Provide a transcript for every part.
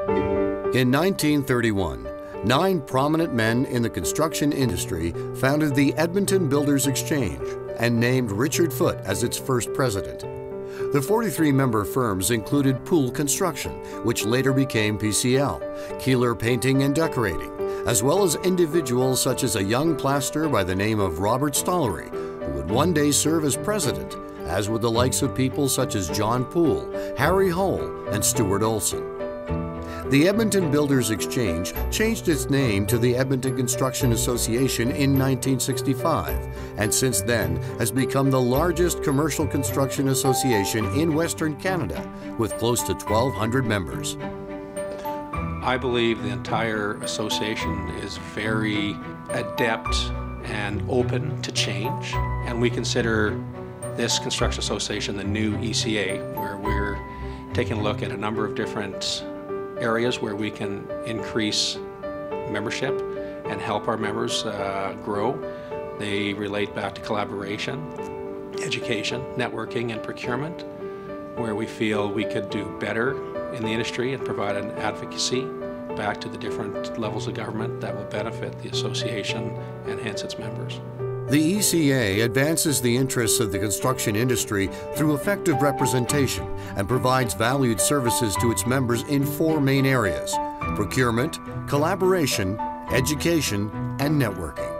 In 1931, 9 prominent men in the construction industry founded the Edmonton Builders Exchange and named Richard Foote as its first president. The 43-member firms included Pool Construction, which later became PCL, Keeler Painting and Decorating, as well as individuals such as a young plasterer by the name of Robert Stollery, who would one day serve as president, as would the likes of people such as John Poole, Harry Hole, and Stuart Olson. The Edmonton Builders Exchange changed its name to the Edmonton Construction Association in 1965, and since then has become the largest commercial construction association in Western Canada, with close to 1,200 members. I believe the entire association is very adept and open to change, and we consider this construction association the new ECA, where we're taking a look at a number of different areas where we can increase membership and help our members grow. They relate back to collaboration, education, networking, and procurement, where we feel we could do better in the industry and provide an advocacy back to the different levels of government that will benefit the association and hence its members. The ECA advances the interests of the construction industry through effective representation and provides valued services to its members in 4 main areas: procurement, collaboration, education, and networking.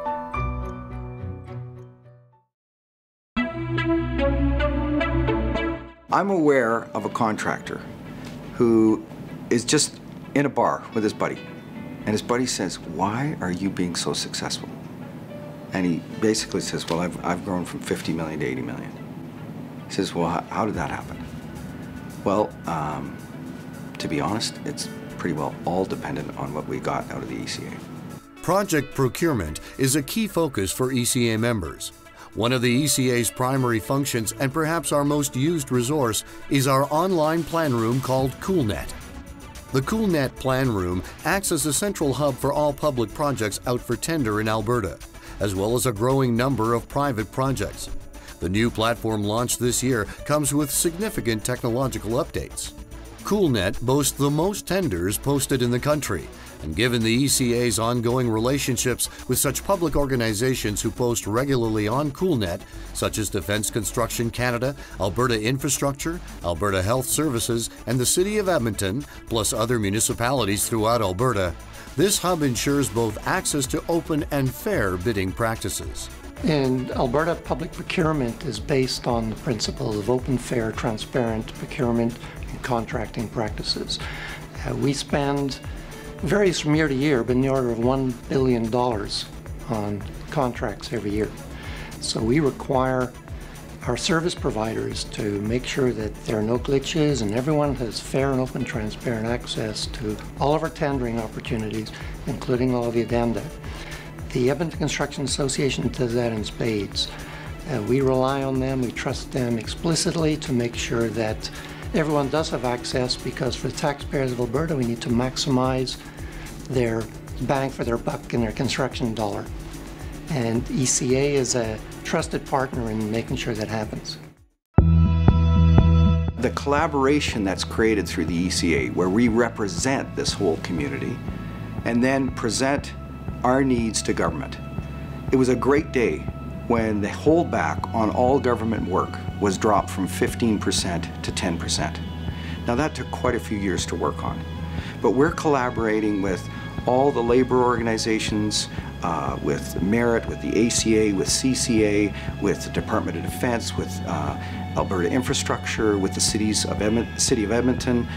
I'm aware of a contractor who is just in a bar with his buddy, and his buddy says, "Why are you being so successful?" And he basically says, "Well, I've grown from 50 million to 80 million. He says, "Well, how did that happen?" Well, to be honest, it's pretty well all dependent on what we got out of the ECA. Project procurement is a key focus for ECA members. One of the ECA's primary functions, and perhaps our most used resource, is our online plan room called CoolNet. The CoolNet plan room acts as a central hub for all public projects out for tender in Alberta, as well as a growing number of private projects. The new platform launched this year comes with significant technological updates. CoolNet boasts the most tenders posted in the country, and given the ECA's ongoing relationships with such public organizations who post regularly on CoolNet, such as Defence Construction Canada, Alberta Infrastructure, Alberta Health Services, and the City of Edmonton, plus other municipalities throughout Alberta, this hub ensures both access to open and fair bidding practices. And Alberta public procurement is based on the principles of open, fair, transparent procurement and contracting practices. We spend, varies from year to year, but in the order of $1 billion on contracts every year. So we require our service providers to make sure that there are no glitches and everyone has fair and open, transparent access to all of our tendering opportunities, including all of the addenda. The Edmonton Construction Association does that in spades. We rely on them, we trust them explicitly to make sure that everyone does have access, because for the taxpayers of Alberta, we need to maximize their bang for their buck in their construction dollar. And ECA is a trusted partner in making sure that happens. The collaboration that's created through the ECA, where we represent this whole community and then present our needs to government. It was a great day when the holdback on all government work was dropped from 15% to 10%. Now that took quite a few years to work on, but we're collaborating with all the labor organizations, with Merit, with the ACA, with CCA, with the Department of Defense, with Alberta Infrastructure, with the City of Edmonton,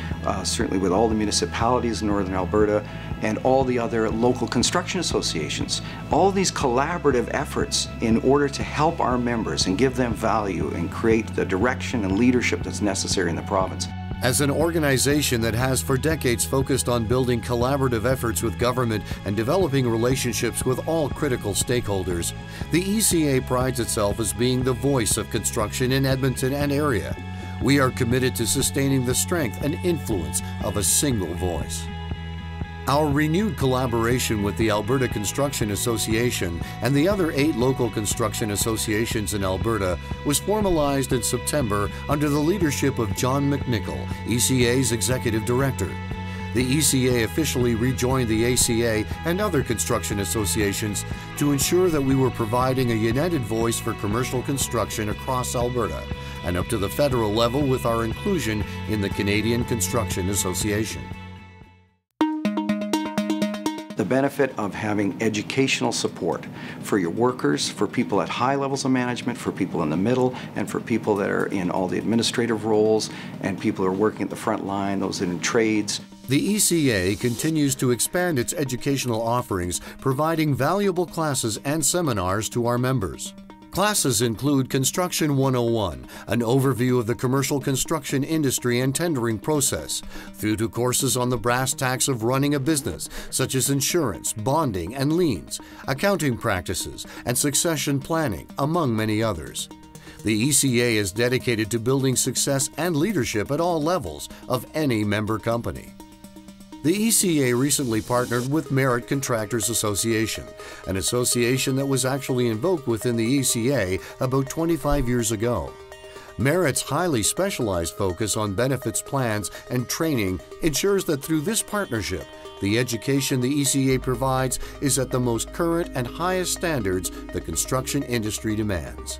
certainly with all the municipalities in Northern Alberta, and all the other local construction associations. All these collaborative efforts in order to help our members and give them value and create the direction and leadership that's necessary in the province. As an organization that has for decades focused on building collaborative efforts with government and developing relationships with all critical stakeholders, the ECA prides itself as being the voice of construction in Edmonton and area. We are committed to sustaining the strength and influence of a single voice. Our renewed collaboration with the Alberta Construction Association and the other 8 local construction associations in Alberta was formalized in September under the leadership of John McNichol, ECA's Executive Director. The ECA officially rejoined the ACA and other construction associations to ensure that we were providing a united voice for commercial construction across Alberta and up to the federal level with our inclusion in the Canadian Construction Association. The benefit of having educational support for your workers, for people at high levels of management, for people in the middle, and for people that are in all the administrative roles, and people who are working at the front line, those in trades. The ECA continues to expand its educational offerings, providing valuable classes and seminars to our members. Classes include Construction 101, an overview of the commercial construction industry and tendering process, through to courses on the brass tacks of running a business, such as insurance, bonding and liens, accounting practices, and succession planning, among many others. The ECA is dedicated to building success and leadership at all levels of any member company. The ECA recently partnered with General Contractors Association, an association that was actually invoked within the ECA about 25 years ago. Merit's highly specialized focus on benefits plans and training ensures that through this partnership, the education the ECA provides is at the most current and highest standards the construction industry demands.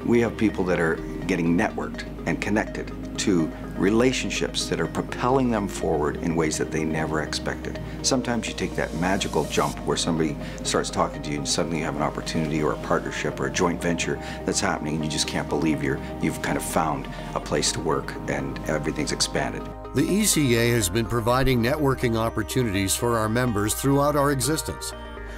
We have people that are getting networked and connected to relationships that are propelling them forward in ways that they never expected. Sometimes you take that magical jump where somebody starts talking to you and suddenly you have an opportunity or a partnership or a joint venture that's happening and you just can't believe you've kind of found a place to work and everything's expanded. The ECA has been providing networking opportunities for our members throughout our existence.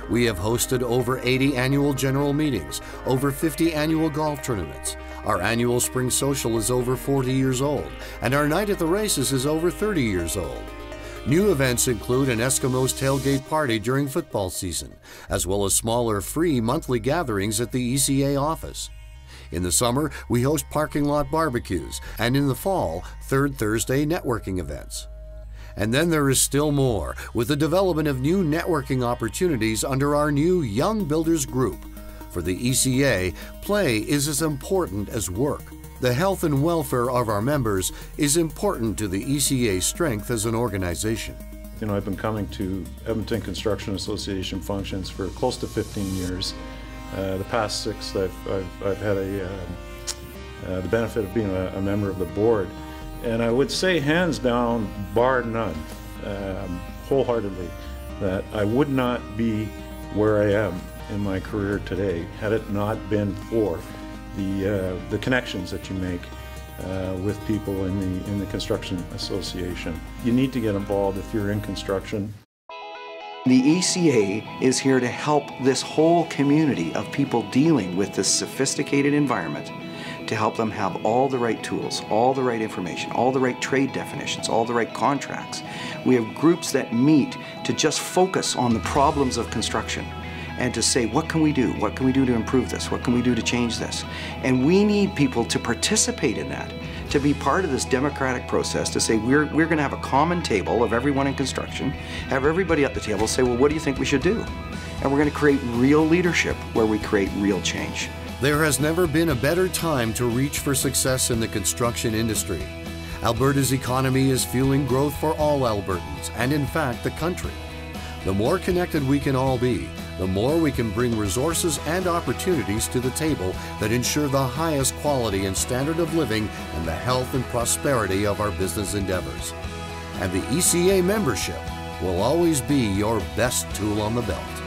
We have hosted over 80 annual general meetings, over 50 annual golf tournaments. Our annual spring social is over 40 years old, and our night at the races is over 30 years old. New events include an Eskimos tailgate party during football season, as well as smaller free monthly gatherings at the ECA office. In the summer, we host parking lot barbecues, and in the fall, Third Thursday networking events. And then there is still more, with the development of new networking opportunities under our new Young Builders Group. For the ECA, play is as important as work. The health and welfare of our members is important to the ECA's strength as an organization. You know, I've been coming to Edmonton Construction Association functions for close to 15 years. The past 6, I've had the benefit of being a member of the board. And I would say, hands down, bar none, wholeheartedly, that I would not be where I am in my career today had it not been for the connections that you make with people in the construction association. You need to get involved if you're in construction. The ECA is here to help this whole community of people dealing with this sophisticated environment, to help them have all the right tools, all the right information, all the right trade definitions, all the right contracts. We have groups that meet to just focus on the problems of construction and to say, what can we do? What can we do to improve this? What can we do to change this? And we need people to participate in that, to be part of this democratic process, to say we're going to have a common table of everyone in construction, have everybody at the table say, well, what do you think we should do? And we're going to create real leadership where we create real change. There has never been a better time to reach for success in the construction industry. Alberta's economy is fueling growth for all Albertans, and in fact, the country. The more connected we can all be, the more we can bring resources and opportunities to the table that ensure the highest quality and standard of living and the health and prosperity of our business endeavors. And the ECA membership will always be your best tool on the belt.